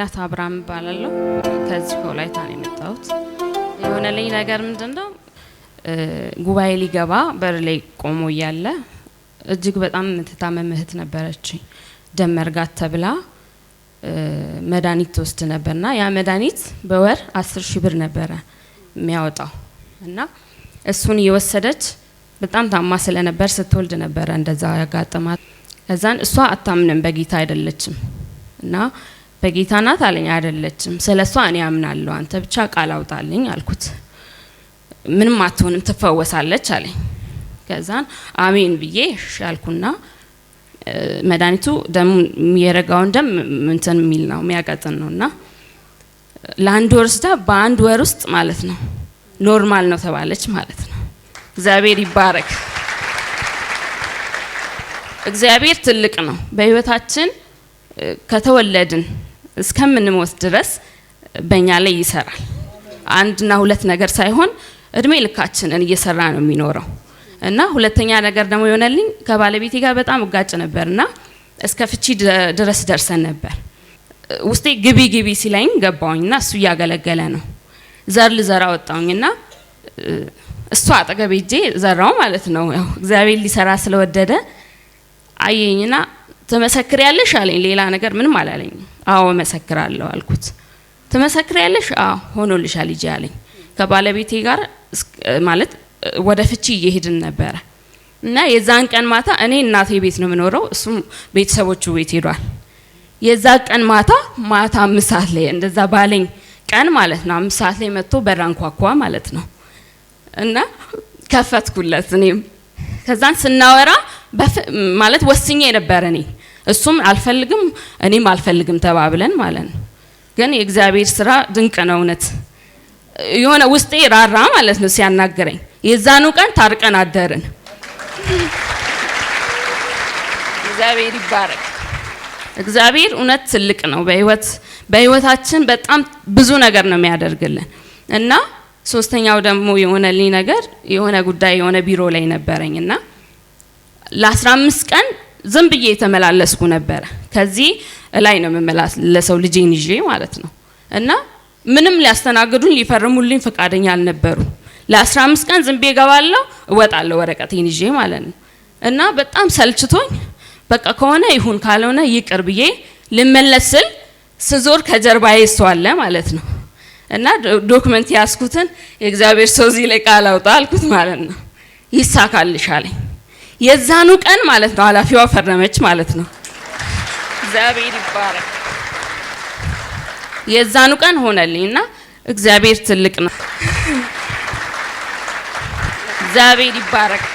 ሜላት አብራም ባላለው ከዚህ ኮላይታ ነው የመጣሁት። የሆነልኝ ነገር ምንድነው ጉባኤ ሊገባ በር ላይ ቆሞ ያለ እጅግ በጣም ተታመመ እህት ነበረች። ደም መርጋት ተብላ መድኃኒት ወስድ ነበርና ያ መድኃኒት በወር 10,000 ብር ነበረ የሚያወጣው እና እሱን እየወሰደች በጣም ታማ ስለነበር ስትወልድ ነበር እንደዛ ያጋጠማት። ከዛን እሷ አታምንም በጌታ አይደለችም እና በጌታ ናት አለኝ። አይደለችም ስለሷ እኔ አምናለሁ አንተ ብቻ ቃል አውጣልኝ አልኩት። ምንም አትሆንም ትፈወሳለች አለኝ። ከዛን አሜን ብዬ ሻልኩና መድኃኒቱ ደም የረጋውን ደም እንትን ሚል ነው የሚያቀጥን ነውና ለአንድ ወር ስታ በአንድ ወር ውስጥ ማለት ነው ኖርማል ነው ተባለች ማለት ነው። እግዚአብሔር ይባረክ። እግዚአብሔር ትልቅ ነው። በህይወታችን ከተወለድን እስከምንሞት ድረስ በእኛ ላይ ይሰራል። አንድና ሁለት ነገር ሳይሆን እድሜ ልካችንን እየሰራ ነው የሚኖረው። እና ሁለተኛ ነገር ደግሞ የሆነልኝ ከባለቤቴ ጋር በጣም እጋጭ ነበርና እስከ ፍቺ ድረስ ደርሰን ነበር። ውስጤ ግቢ ሲለኝ ገባውኝና እሱ ያገለገለ ነው። ዘር ልዘራ ወጣውኝና እሱ አጠገቤ እጄ ዘራው ማለት ነው። ያው እግዚአብሔር ሊሰራ ስለወደደ አየኝና ትመሰክሪያለሽ አለኝ። ሌላ ነገር ምንም አላለኝ። አዎ መሰክራለሁ አልኩት። ትመሰክሪያለሽ? አዎ ሆኖልሻል ልጅ አለኝ። ከባለቤቴ ጋር ማለት ወደ ፍቺ እየሄድን ነበር እና የዛን ቀን ማታ እኔ እናቴ ቤት ነው የምኖረው፣ እሱ ቤተሰቦቹ ቤት ሄዷል። የዛ ቀን ማታ 5 ሰዓት ላይ እንደዛ ባለኝ ቀን ማለት ነው 5 ሰዓት ላይ መጥቶ በራንኳኳ ማለት ነው እና ከፈትኩለት። እኔም ከዛን ስናወራ ማለት ወስኜ ነበር እኔ እሱም አልፈልግም እኔም አልፈልግም ተባብለን ማለት ነው። ግን የእግዚአብሔር ስራ ድንቅ ነው እውነት። የሆነ ውስጤ ራራ ማለት ነው ሲያናገረኝ። የዛኑ ቀን ታርቀን አደርን። እግዚአብሔር ይባረክ። እግዚአብሔር እውነት ትልቅ ነው። በህይወታችን በጣም ብዙ ነገር ነው የሚያደርግልን እና ሶስተኛው ደግሞ የሆነልኝ ነገር የሆነ ጉዳይ የሆነ ቢሮ ላይ ነበረኝና ለ15 ቀን ዝም ብዬ ተመላለስኩ ነበር። ከዚህ ላይ ነው የምመላለሰው ልጄን ይዤ ማለት ነው እና ምንም ሊያስተናግዱን ሊፈርሙልኝ ፈቃደኛ አልነበሩ። ለ15 ቀን ዝም ብዬ ገባለሁ እወጣለሁ ወረቀቴን ይዤ ማለት ነው እና በጣም ሰልችቶኝ በቃ ከሆነ ይሁን ካልሆነ ይቅር ብዬ ልመለስል ስዞር ከጀርባዬ እሷለ ማለት ነው እና ዶክመንት ያስኩትን የእግዚአብሔር ሰው እዚህ ላይ ቃል አውጣ አልኩት ማለት ነው። ይሳካልሽ አለኝ። የዛኑ ቀን ማለት ነው ኃላፊዋ ፈረመች ማለት ነው። እግዚአብሔር ይባረክ። የዛኑ ቀን ሆነልኝና እግዚአብሔር ትልቅ ነው። እግዚአብሔር ይባረክ።